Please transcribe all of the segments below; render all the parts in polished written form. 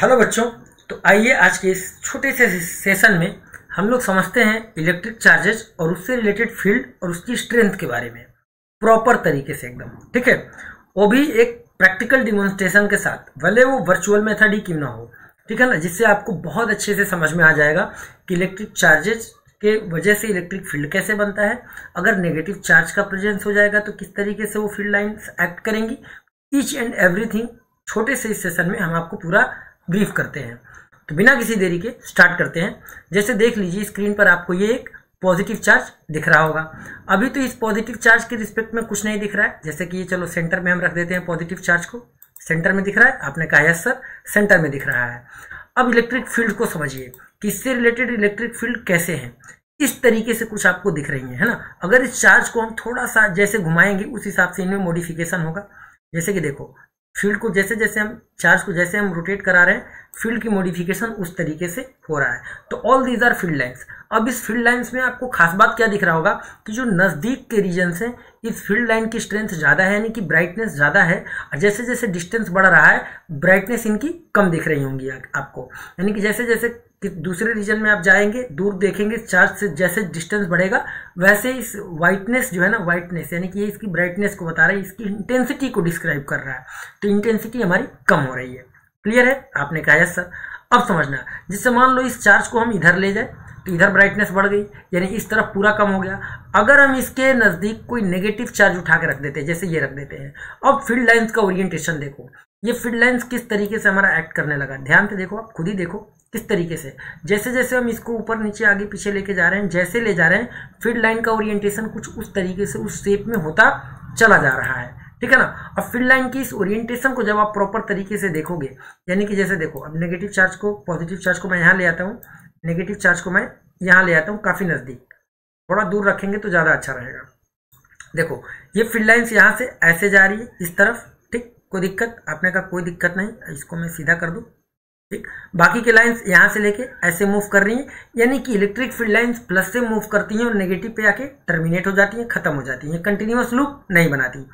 Hello बच्चों। तो आइए आज के इस छोटे से सेशन में हम लोग समझते हैं इलेक्ट्रिक चार्जेस और उससे रिलेटेड फील्ड और उसकी स्ट्रेंथ के बारे में प्रॉपर तरीके से एकदम। ठीक है, वो भी एक प्रैक्टिकल डिमॉन्स्ट्रेशन के साथ, भले वो वर्चुअल मेथड ही क्यों ना हो। ठीक है ना, जिससे आपको बहुत अच्छे से समझ में आ जाएगा कि इलेक्ट्रिक चार्जेस के वजह से इलेक्ट्रिक फील्ड कैसे बनता है। अगर नेगेटिव चार्ज का प्रेजेंस हो जाएगा तो किस तरीके से वो फील्ड लाइंस एक्ट करेंगी। ईच एंड एवरीथिंग छोटे से इस सेशन में हम आपको पूरा ब्रीफ करते हैं। तो बिना किसी देरी के स्टार्ट करते हैं। जैसे देख लीजिए स्क्रीन पर आपको ये एक पॉजिटिव चार्ज दिख रहा होगा। अभी तो इस पॉजिटिव चार्ज के रिस्पेक्ट में कुछ नहीं दिख रहा है, जैसे कि ये चलो सेंटर में हम रख देते हैं पॉजिटिव चार्ज को। सेंटर में दिख रहा है, आपने कहा यस सर सेंटर में दिख रहा है। अब इलेक्ट्रिक फील्ड को समझिए कि इससे रिलेटेड इलेक्ट्रिक फील्ड कैसे हैं। इस तरीके से कुछ आपको दिख रही है ना। अगर इस चार्ज को हम थोड़ा सा जैसे घुमाएंगे उस हिसाब से इनमें मॉडिफिकेशन होगा। जैसे कि देखो फील्ड को जैसे जैसे हम चार्ज को जैसे हम रोटेट करा रहे हैं, फील्ड की मॉडिफिकेशन उस तरीके से हो रहा है। तो all these are field lines. अब इस फील्ड लाइंस में आपको खास बात क्या दिख रहा होगा कि जो नजदीक के रीजन है इस फील्ड लाइन की स्ट्रेंथ ज्यादा है, यानी कि ब्राइटनेस ज्यादा है। और जैसे जैसे डिस्टेंस बढ़ रहा है ब्राइटनेस इनकी कम दिख रही होंगी आपको। यानी कि जैसे जैसे दूसरे रीजन में आप जाएंगे, दूर देखेंगे, चार्ज से जैसे डिस्टेंस बढ़ेगा वैसे इस वाइटनेस जो है ना, वाइटनेस यानी कि ये इसकी ब्राइटनेस को बता रहा है, इसकी इंटेंसिटी को डिस्क्राइब कर रहा है। तो इंटेंसिटी हमारी कम हो रही है। क्लियर है? आपने कहा यस सर। अब समझना, जिससे मान लो इस चार्ज को हम इधर ले जाए तो इधर ब्राइटनेस बढ़ गई, यानी इस तरफ पूरा कम हो गया। अगर हम इसके नजदीक कोई नेगेटिव चार्ज उठा के रख देते हैं, जैसे ये रख देते हैं, अब फील्ड लाइंस का ओरिएंटेशन देखो। ये फील्ड लाइंस किस तरीके से हमारा एक्ट करने लगा, ध्यान से देखो, आप खुद ही देखो किस तरीके से। जैसे जैसे हम इसको ऊपर नीचे आगे पीछे लेके जा रहे हैं, जैसे ले जा रहे हैं फील्ड लाइन का ओरिएंटेशन कुछ उस तरीके से उस शेप में होता चला जा रहा है। ठीक है ना। अब फील्ड लाइन की इस ओरिएंटेशन को जब आप प्रॉपर तरीके से देखोगे, यानी कि जैसे देखो अब नेगेटिव चार्ज को, पॉजिटिव चार्ज को मैं यहाँ ले आता हूँ, नेगेटिव चार्ज को मैं यहाँ ले आता हूँ काफी नजदीक, थोड़ा दूर रखेंगे तो ज्यादा अच्छा रहेगा। देखो ये फील्ड लाइन्स यहाँ से ऐसे जा रही है इस तरफ। ठीक, कोई दिक्कत? आपने कहा कोई दिक्कत नहीं, इसको मैं सीधा कर दूं। ठीक, बाकी के लाइंस यहां से लेके ऐसे मूव कर रही हैं, यानी कि इलेक्ट्रिक फील्ड लाइंस प्लस से मूव करती हैं और नेगेटिव पे आके टर्मिनेट हो जाती हैं, खत्म हो जाती हैं, कंटिन्यूअस लूप नहीं बनाती।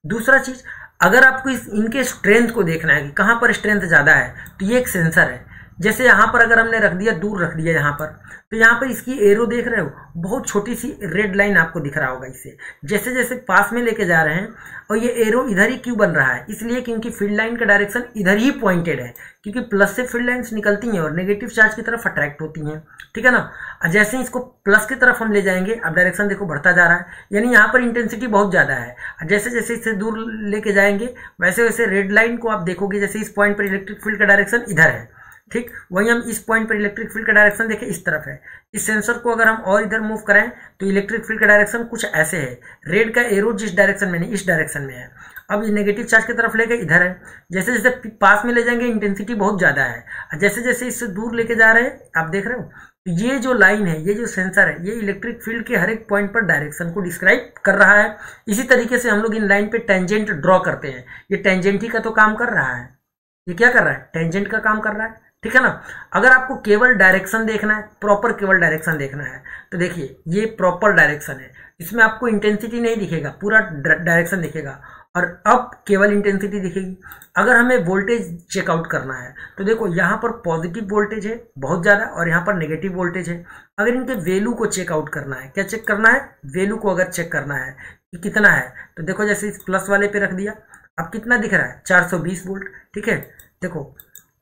दूसरा चीज, अगर आपको इनके स्ट्रेंथ को देखना है कि कहां पर स्ट्रेंथ ज्यादा है, तो ये एक सेंसर है। जैसे यहां पर अगर हमने रख दिया, दूर रख दिया यहां पर, तो यहां पर इसकी एरो देख रहे हो, बहुत छोटी सी रेड लाइन आपको दिख रहा होगा। इससे जैसे जैसे पास में लेके जा रहे हैं, और ये एरो इधर ही क्यों बन रहा है, इसलिए क्योंकि फील्ड लाइन का डायरेक्शन इधर ही पॉइंटेड है, क्योंकि प्लस से फील्ड लाइंस निकलती हैं और नेगेटिव चार्ज की तरफ अट्रैक्ट होती हैं। ठीक है ना। जैसे इसको प्लस की तरफ हम ले जाएंगे, अब डायरेक्शन देखो बढ़ता जा रहा है, यानी यहाँ पर इंटेंसिटी बहुत ज्यादा है। जैसे जैसे इससे दूर लेके जाएंगे वैसे वैसे रेड लाइन को आप देखोगे, जैसे इस पॉइंट पर इलेक्ट्रिक फील्ड का डायरेक्शन इधर है। ठीक, वही हम इस पॉइंट पर इलेक्ट्रिक फील्ड का डायरेक्शन देखें इस तरफ है। इस सेंसर को अगर हम और इधर मूव करें तो इलेक्ट्रिक फील्ड का डायरेक्शन कुछ ऐसे है। रेड का एरो जिस डायरेक्शन में नहीं, इस डायरेक्शन में है। अब ये नेगेटिव चार्ज की तरफ लेके इधर है। जैसे जैसे पास में ले जाएंगे इंटेंसिटी बहुत ज्यादा है, जैसे जैसे इससे दूर लेके जा रहे हैं, आप देख रहे हो ये जो लाइन है, ये जो सेंसर है, ये इलेक्ट्रिक फील्ड के हर एक पॉइंट पर डायरेक्शन को डिस्क्राइब कर रहा है। इसी तरीके से हम लोग इन लाइन पे टेंजेंट ड्रॉ करते हैं। ये टेंजेंट ही का तो काम कर रहा है। ये क्या कर रहा है? टेंजेंट का काम कर रहा है। ठीक है ना। अगर आपको केवल डायरेक्शन देखना है, प्रॉपर केवल डायरेक्शन देखना है, तो देखिए ये प्रॉपर डायरेक्शन है, इसमें आपको इंटेंसिटी नहीं दिखेगा, पूरा डायरेक्शन दिखेगा, और अब केवल इंटेंसिटी दिखेगी। अगर हमें वोल्टेज चेकआउट करना है तो देखो यहाँ पर पॉजिटिव वोल्टेज है बहुत ज्यादा और यहाँ पर नेगेटिव वोल्टेज है। अगर इनके वैल्यू को चेकआउट करना है, क्या चेक करना है? वैल्यू को अगर चेक करना है कि कितना है, तो देखो जैसे इस प्लस वाले पे रख दिया, अब कितना दिख रहा है? 420 वोल्ट। ठीक है, देखो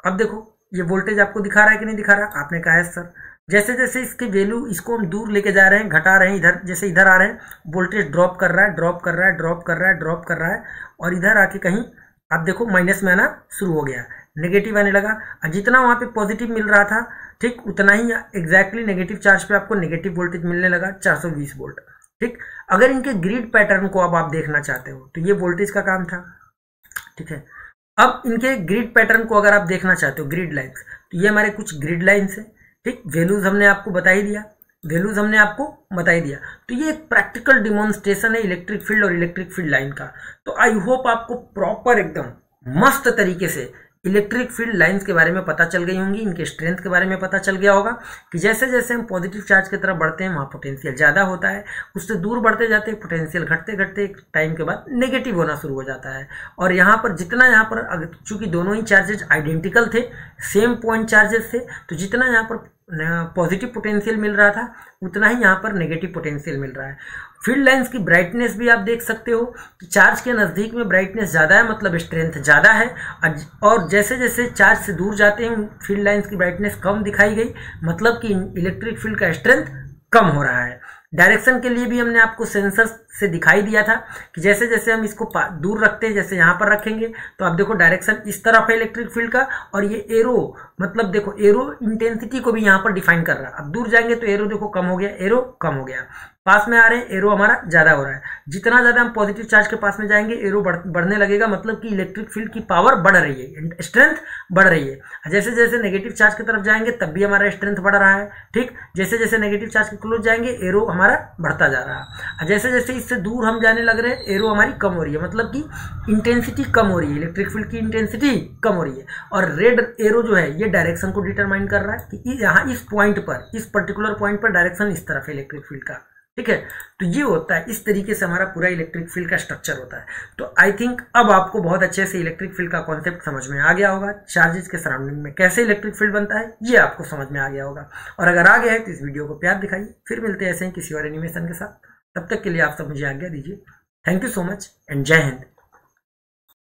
अब देखो ये वोल्टेज आपको दिखा रहा है कि नहीं दिखा रहा? आपने कहा है सर। जैसे जैसे इसके वैल्यू इसको हम दूर लेके जा रहे हैं, घटा रहे हैं, इधर जैसे इधर आ रहे हैं, वोल्टेज ड्रॉप कर रहा है, ड्रॉप कर रहा है, ड्रॉप कर रहा है, ड्रॉप कर रहा है, और इधर आके कहीं आप देखो माइनस में आना शुरू हो गया, नेगेटिव आने लगा। और जितना वहां पे पॉजिटिव मिल रहा था, ठीक उतना ही एग्जैक्टली नेगेटिव चार्ज पे आपको नेगेटिव वोल्टेज मिलने लगा, 420 वोल्ट। ठीक, अगर इनके ग्रिड पैटर्न को अब आप देखना चाहते हो तो ये वोल्टेज का काम था। ठीक है, अब इनके ग्रिड पैटर्न को अगर आप देखना चाहते हो, ग्रिड लाइन्स, तो ये हमारे कुछ ग्रिड लाइन्स है। ठीक, वैल्यूज हमने आपको बता ही दिया, वैल्यूज हमने आपको बता ही दिया। तो ये एक प्रैक्टिकल डिमॉन्स्ट्रेशन है इलेक्ट्रिक फील्ड और इलेक्ट्रिक फील्ड लाइन का। तो आई होप आपको प्रॉपर एकदम मस्त तरीके से इलेक्ट्रिक फील्ड लाइंस के बारे में पता चल गई होंगी, इनके स्ट्रेंथ के बारे में पता चल गया होगा कि जैसे जैसे हम पॉजिटिव चार्ज की तरफ बढ़ते हैं वहाँ पोटेंशियल ज़्यादा होता है, उससे दूर बढ़ते जाते हैं पोटेंशियल घटते घटते एक टाइम के बाद नेगेटिव होना शुरू हो जाता है। और यहाँ पर जितना यहाँ पर चूंकि दोनों ही चार्जेज आइडेंटिकल थे, सेम पॉइंट चार्जेस थे, तो जितना यहाँ पर पॉजिटिव पोटेंशियल मिल रहा था उतना ही यहाँ पर नेगेटिव पोटेंशियल मिल रहा है। फील्ड लाइंस की ब्राइटनेस भी आप देख सकते हो कि चार्ज के नज़दीक में ब्राइटनेस ज़्यादा है, मतलब स्ट्रेंथ ज़्यादा है, और जैसे जैसे चार्ज से दूर जाते हैं फील्ड लाइंस की ब्राइटनेस कम दिखाई गई, मतलब कि इलेक्ट्रिक फील्ड का स्ट्रेंथ कम हो रहा है। डायरेक्शन के लिए भी हमने आपको सेंसर से दिखाई दिया था कि जैसे जैसे हम इसको दूर रखते हैं, जैसे यहाँ पर रखेंगे तो आप देखो डायरेक्शन इस तरफ है इलेक्ट्रिक फील्ड का, और ये एरो मतलब देखो एरो इंटेंसिटी को भी यहाँ पर डिफाइन कर रहा है। अब दूर जाएंगे तो एरो देखो कम हो गया, एरो कम हो गया, पास में आ रहे हैं एरो हमारा ज़्यादा हो रहा है। जितना ज़्यादा हम पॉजिटिव चार्ज के पास में जाएंगे एरो बढ़ने लगेगा, मतलब कि इलेक्ट्रिक फील्ड की पावर बढ़ रही है, स्ट्रेंथ बढ़ रही है। जैसे जैसे नेगेटिव चार्ज की तरफ जाएंगे तब भी हमारा स्ट्रेंथ बढ़ रहा है, ठीक। जैसे जैसे नेगेटिव चार्ज के क्लोज जाएंगे एरो हमारा बढ़ता जा रहा है, जैसे जैसे इससे दूर हम जाने लग रहे हैं एरो हमारी कम हो रही है, मतलब कि इंटेंसिटी कम हो रही है, इलेक्ट्रिक फील्ड की इंटेंसिटी कम हो रही है। और रेड एरो जो है ये डायरेक्शन को डिटरमाइन कर रहा है कि यहाँ इस पॉइंट पर, इस पर्टिकुलर पॉइंट पर डायरेक्शन इस तरफ है इलेक्ट्रिक फील्ड का, ठीक है। तो ये होता है, इस तरीके से हमारा पूरा इलेक्ट्रिक फील्ड का स्ट्रक्चर होता है। तो आई थिंक अब आपको बहुत अच्छे से इलेक्ट्रिक फील्ड का कॉन्सेप्ट समझ में आ गया होगा, चार्जेस के सराउंडिंग में कैसे इलेक्ट्रिक फील्ड बनता है ये आपको समझ में आ गया होगा। और अगर आ गया है तो इस वीडियो को प्यार दिखाइए, फिर मिलते हैं ऐसे ही किसी और एनिमेशन के साथ। तब तक के लिए आप सब मुझे आज्ञा दीजिए। Thank you so much and जय हिंद।